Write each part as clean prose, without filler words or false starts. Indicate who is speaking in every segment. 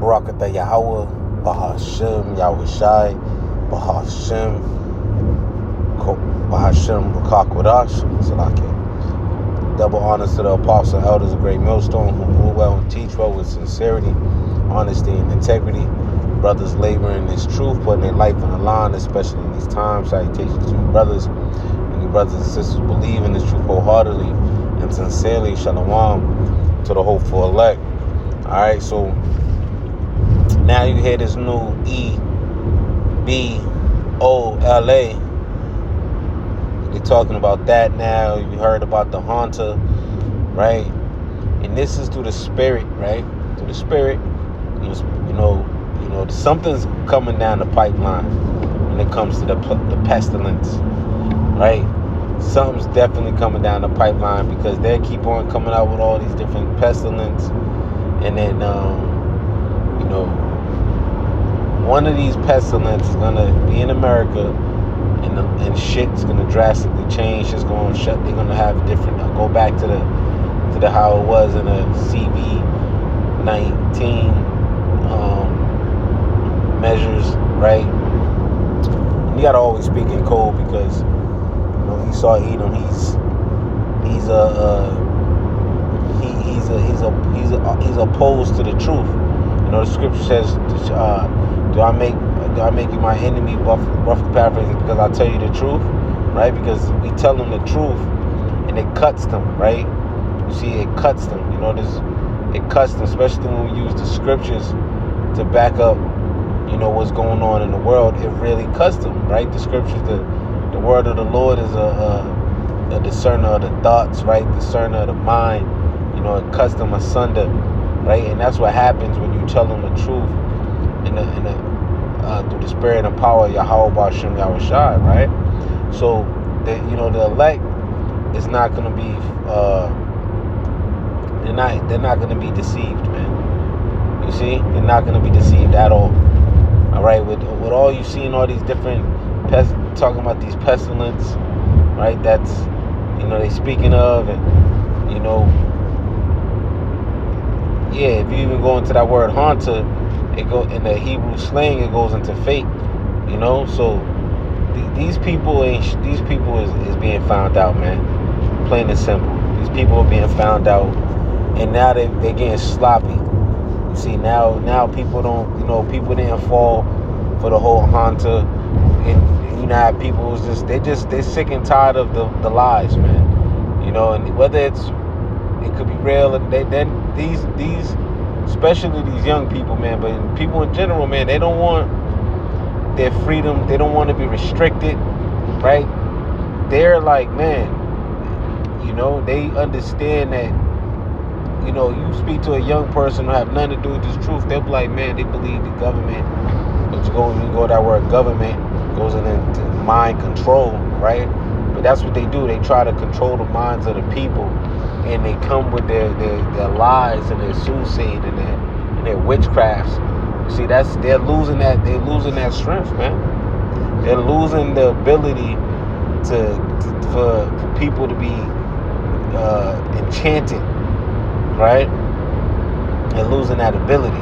Speaker 1: Barakatah Yahweh, Bahashem, Yahushai, Bahashem, Bahashem, Bakakwadash, Salaki. Double honors to the apostle elders of Great Millstone who rule well and teach well with sincerity, honesty, and integrity. Brothers laboring in this truth, putting their life on the line, especially in these times. Salutations to you brothers. Any brothers and sisters believe in this truth wholeheartedly and sincerely. Shalom to the hopeful elect. Alright, so now you hear this new EBOLA. They're talking about that now. You heard about the Haunter, right? And this is through the spirit, right? Through the spirit, you know, something's coming down the pipeline when it comes to the pestilence, right? Something's definitely coming down the pipeline because they keep on coming out with all these different pestilence, and then one of these pestilence is gonna be in America, and shit's gonna drastically change. It's gonna shut. They're gonna have different. Go back to the how it was in a CV-19 measures, right? And you gotta always speak in code because Esau Edom. He's opposed to the truth. The scripture says, "Do I make you my enemy?" Roughly paraphrasing, because I tell you the truth, right? Because we tell them the truth, and it cuts them, right? You see, it cuts them. It cuts them, especially when we use the scriptures to back up, what's going on in the world. It really cuts them, right? The scriptures, the word of the Lord is a discerner of the thoughts, right? Discerner of the mind. It cuts them asunder, right? And that's what happens when you tell them the truth through the spirit and power of Yahweh B'Shem Yahushai, right? So the elect is not going to be they're not going to be deceived, man. You see, they're not going to be deceived at all. All right, with all you see in all these different talking about these pestilence, right? That's they speaking of, and if you even go into that word haunter, it go in the Hebrew slang, it goes into fake, So these people is being found out, man. Plain and simple. These people are being found out, and now they're getting sloppy. You see, now people don't, people didn't fall for the whole haunter, and how people they're sick and tired of the lies, man. And whether it could be real, and these especially these young people, man, but people in general, man, they don't want their freedom. They don't want to be restricted, right? They're like, man, they understand that, you speak to a young person who have nothing to do with this truth, they'll be like, man, they believe the government, when you go that word government, goes into mind control, right? But that's what they do. They try to control the minds of the people, and they come with their lies and their soothsaying and their witchcrafts. See, they're losing that strength, man. They're losing the ability for people to be enchanted, right? They're losing that ability.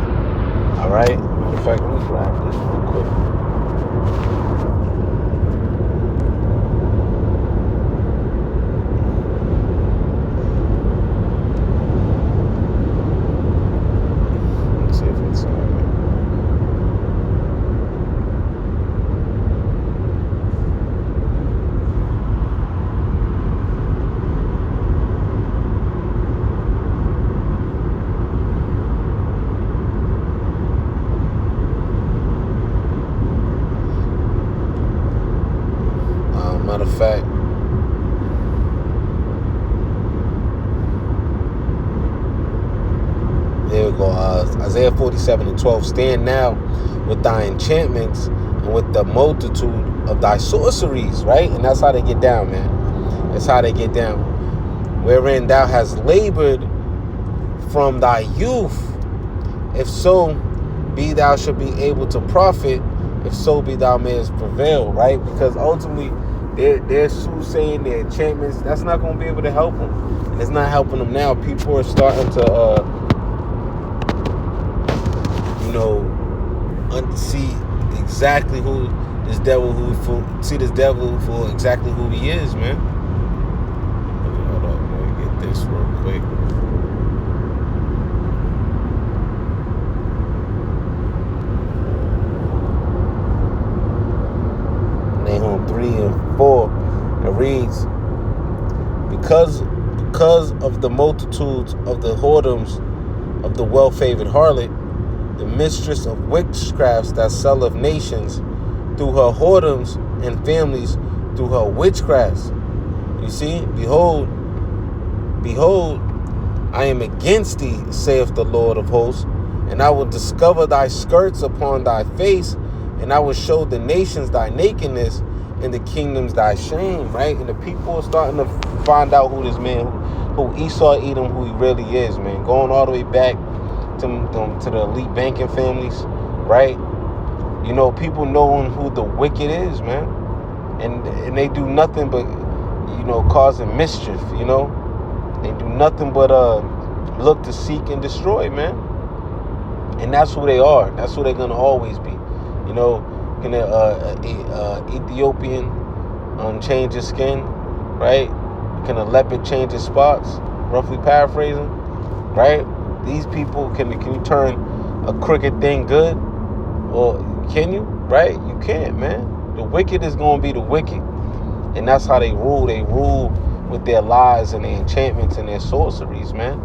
Speaker 1: All right. Matter of fact, let me grab this real quick. Matter of fact, there we go. Isaiah 47:12. Stand now with thy enchantments and with the multitude of thy sorceries, right? And that's how they get down, man. That's how they get down. Wherein thou hast labored from thy youth, if so be thou should be able to profit, if so be thou mayest prevail, right? Because ultimately, their soothsaying, their enchantments, that's not going to be able to help them. And it's not helping them now. People are starting to, see exactly who this devil for exactly who he is, man. Hold on, let me get this real quick. Nahum 3 and 4, it reads, because of the multitudes of the whoredoms of the well-favored harlot, the mistress of witchcrafts that selleth nations, through her whoredoms, and families through her witchcrafts. You see, behold, I am against thee, saith the Lord of hosts, and I will discover thy skirts upon thy face, and I will show the nations thy nakedness, and the kingdoms thy shame. Right? And the people are starting to find out who this man, who Esau Edom, who he really is, man. Going all the way back to the elite banking families, right? People knowing who the wicked is, man, and they do nothing but causing mischief. They do nothing but look to seek and destroy, man. And that's who they are. That's who they're gonna always be. Ethiopian change his skin, right? Can a leopard change his spots? Roughly paraphrasing, right? These people, can you turn a crooked thing good? Or can you? Right? You can't, man. The wicked is going to be the wicked. And that's how they rule. They rule with their lies and their enchantments and their sorceries, man.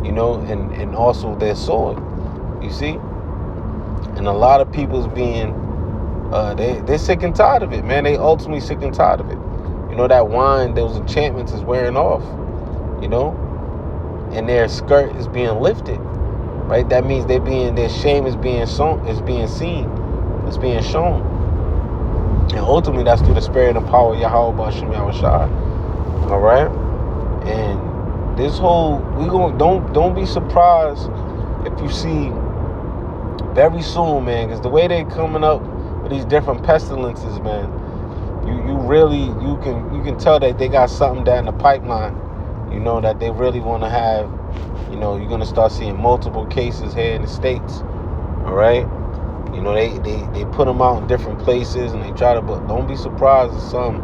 Speaker 1: And also their sword. You see? And a lot of people's being, they're sick and tired of it, man. They ultimately sick and tired of it. That wine, those enchantments is wearing off, and their skirt is being lifted, right? That means their shame is being seen, it's being shown. And ultimately, that's through the spirit and power of Yahweh B'Shem Yahushua. All right? And this whole, don't be surprised if you see very soon, man, because the way they're coming up with these different pestilences, man, you can tell that they got something down the pipeline, that they really want to have. You're going to start seeing multiple cases here in the States. All right? They put them out in different places, and they try to, but don't be surprised if something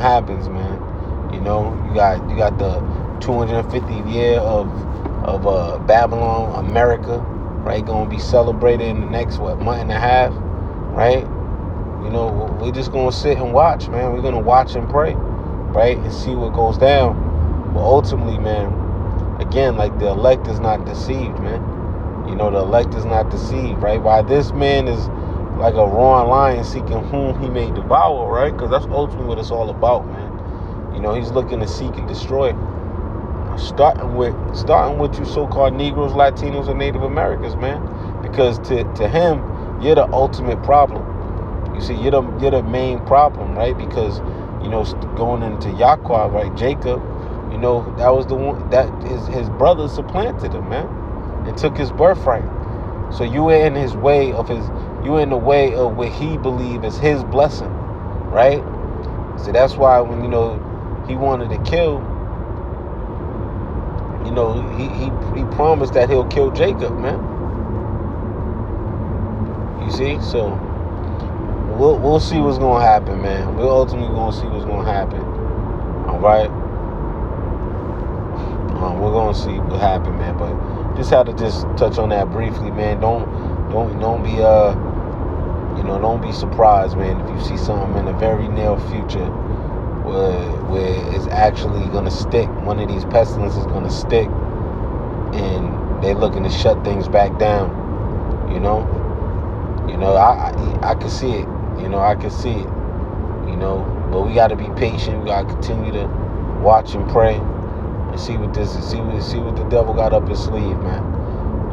Speaker 1: happens, man. You got the 250th year of Babylon, America, right? Going to be celebrated in the next month and a half, right? We're just going to sit and watch, man. We're going to watch and pray, right? And see what goes down. But ultimately, man, again, like, the elect is not deceived, man. The elect is not deceived, right? Why this man is like a roaring lion seeking whom he may devour, right? Because that's ultimately what it's all about, man. He's looking to seek and destroy. Starting with you so-called Negroes, Latinos, and Native Americans, man. Because to him, you're the ultimate problem. You see, you're the main problem, right? Because, going into Yahweh, right, Jacob, that was the one that his brother supplanted him, man, and took his birthright. So you were in his way of the way of what he believed is his blessing, right? So that's why when he wanted to kill, he promised that he'll kill Jacob, man. You see, so. We'll see what's going to happen, man. We're ultimately going to see what's going to happen. All right? We're going to see what happens, man. But just had to touch on that briefly, man. Don't be don't be surprised, man, if you see something in the very near future where it's actually going to stick. One of these pestilences is going to stick, and they're looking to shut things back down. I can see it. I can see it. But we got to be patient. We got to continue to watch and pray and see what the devil got up his sleeve, man.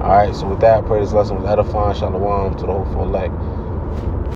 Speaker 1: All right. So with that, I pray this lesson was edifying. Shalom to the whole full elect.